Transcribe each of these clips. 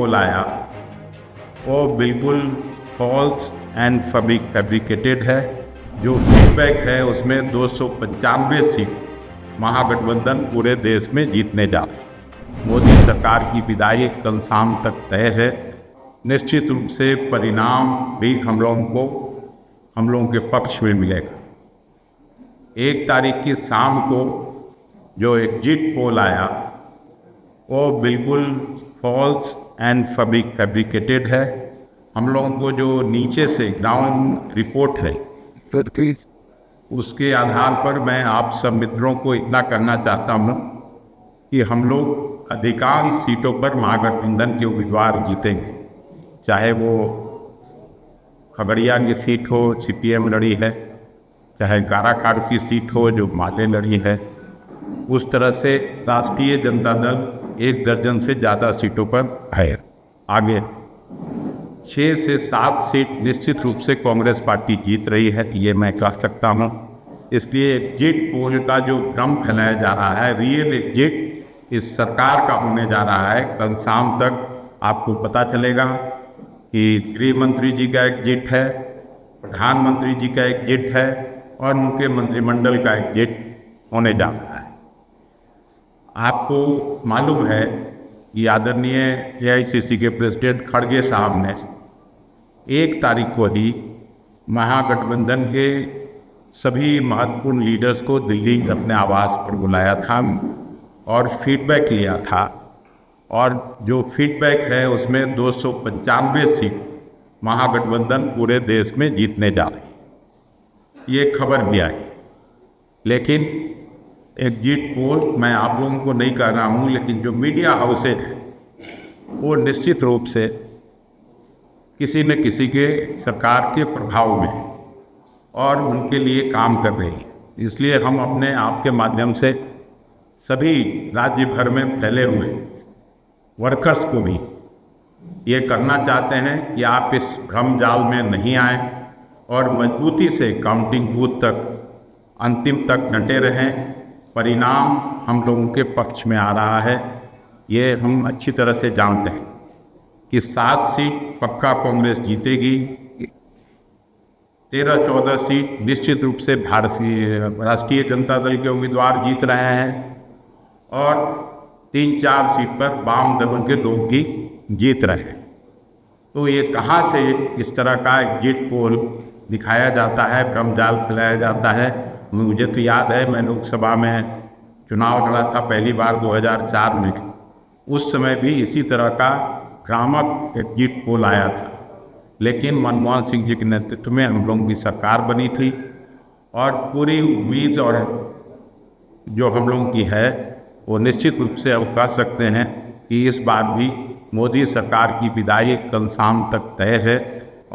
पोल आया वो बिल्कुल फॉल्स एंड फैब्रिकेटेड है। जो फीडबैक है उसमें 295 सीट महागठबंधन पूरे देश में जीतने जा रहे। मोदी सरकार की विदाई कल शाम तक तय है। निश्चित रूप से परिणाम भी हम लोगों के पक्ष में मिलेगा। 1 तारीख की शाम को जो एग्जिट पोल आया वो बिल्कुल फॉल्स एंड फैब्रिकेटेड है। हम लोगों को जो नीचे से ग्राउंड रिपोर्ट है उसके आधार पर मैं आप सब मित्रों को इतना कहना चाहता हूँ कि हम लोग अधिकांश सीटों पर महागठबंधन के उम्मीदवार जीतेंगे। चाहे वो खगड़िया की सीट हो, सीपीएम लड़ी है, चाहे काराकाट की सीट हो जो माले लड़ी है, उस तरह से राष्ट्रीय जनता दल 1 दर्जन से ज़्यादा सीटों पर है आगे। 6 से 7 सीट निश्चित रूप से कांग्रेस पार्टी जीत रही है, ये मैं कह सकता हूँ। इसलिए एग्जिट पोल का जो भ्रम फैलाया जा रहा है, रियल एग्जिट इस सरकार का होने जा रहा है। कल शाम तक आपको पता चलेगा कि गृह मंत्री जी का एग्जिट है, प्रधानमंत्री जी का एग्जिट है और उनके मंत्रिमंडल का एग्जिट होने जा रहा है। आपको मालूम है कि आदरणीय एआईसीसी के प्रेसिडेंट खड़गे साहब ने 1 तारीख को ही महागठबंधन के सभी महत्वपूर्ण लीडर्स को दिल्ली अपने आवास पर बुलाया था और फीडबैक लिया था। और जो फीडबैक है उसमें 295 सीट महागठबंधन पूरे देश में जीतने जा रही, ये खबर भी आई। लेकिन एग्जिट पोल मैं आप लोगों को नहीं कह रहा हूँ, लेकिन जो मीडिया हाउसेज हैं वो निश्चित रूप से किसी न किसी के सरकार के प्रभाव में और उनके लिए काम कर रही है। इसलिए हम अपने आप के माध्यम से सभी राज्य भर में फैले हुए वर्कर्स को भी ये करना चाहते हैं कि आप इस भ्रम जाल में नहीं आए और मजबूती से काउंटिंग बूथ तक अंतिम तक डटे रहें। परिणाम हम लोगों के पक्ष में आ रहा है, ये हम अच्छी तरह से जानते हैं कि 7 सीट पक्का कांग्रेस जीतेगी। 13-14 सीट निश्चित रूप से राष्ट्रीय जनता दल के उम्मीदवार जीत रहे हैं और 3-4 सीट पर वाम दलों के लोग भी जीत रहे हैं। तो ये कहाँ से इस तरह का एग्जिट पोल दिखाया जाता है, भ्रमजाल फैलाया जाता है। मुझे तो याद है मैं लोकसभा में चुनाव लड़ा था पहली बार 2004 में, उस समय भी इसी तरह का भ्रामक एग्जिट पोल आया था। लेकिन मनमोहन सिंह जी के नेतृत्व में हम लोगों की सरकार बनी थी और पूरी उम्मीद और जो हम लोगों की है वो निश्चित रूप से अब कह सकते हैं कि इस बार भी मोदी सरकार की विदाई कल शाम तक तय है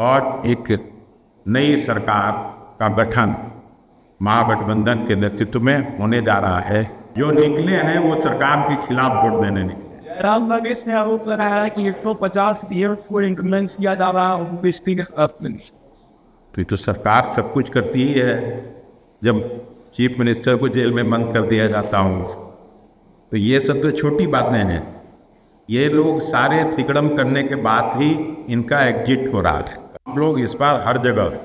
और एक नई सरकार का गठन महागठबंधन के नेतृत्व में होने जा रहा है। जो निकले हैं वो सरकार के खिलाफ वोट देने निकले। राम नगेश ने आरोप लगाया है कि 150 ईयर को इंप्लीमेंट किया जा रहा है। तो ये तो सरकार सब कुछ करती ही है। जब चीफ मिनिस्टर को जेल में बंद कर दिया जाता हूँ तो ये सब तो छोटी बातें हैं। ये लोग सारे तिकड़म करने के बाद ही इनका एग्जिट हो रहा है। हम लोग इस बार हर जगह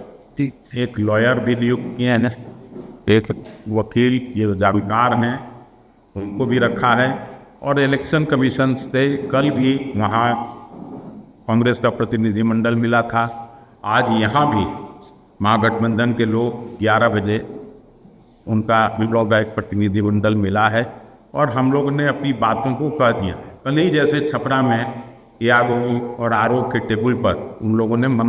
एक लॉयर भी नियुक्त किए हैं, एक वकील ये जानकार हैं उनको भी रखा है और इलेक्शन कमीशन से कल भी वहाँ कांग्रेस का प्रतिनिधिमंडल मिला था। आज यहाँ भी महागठबंधन के लोग 11 बजे उनका लोग एक प्रतिनिधिमंडल मिला है और हम लोगों ने अपनी बातों को कह दिया। कल ही जैसे छपरा में यादव और आरोप के टेबल पर उन लोगों ने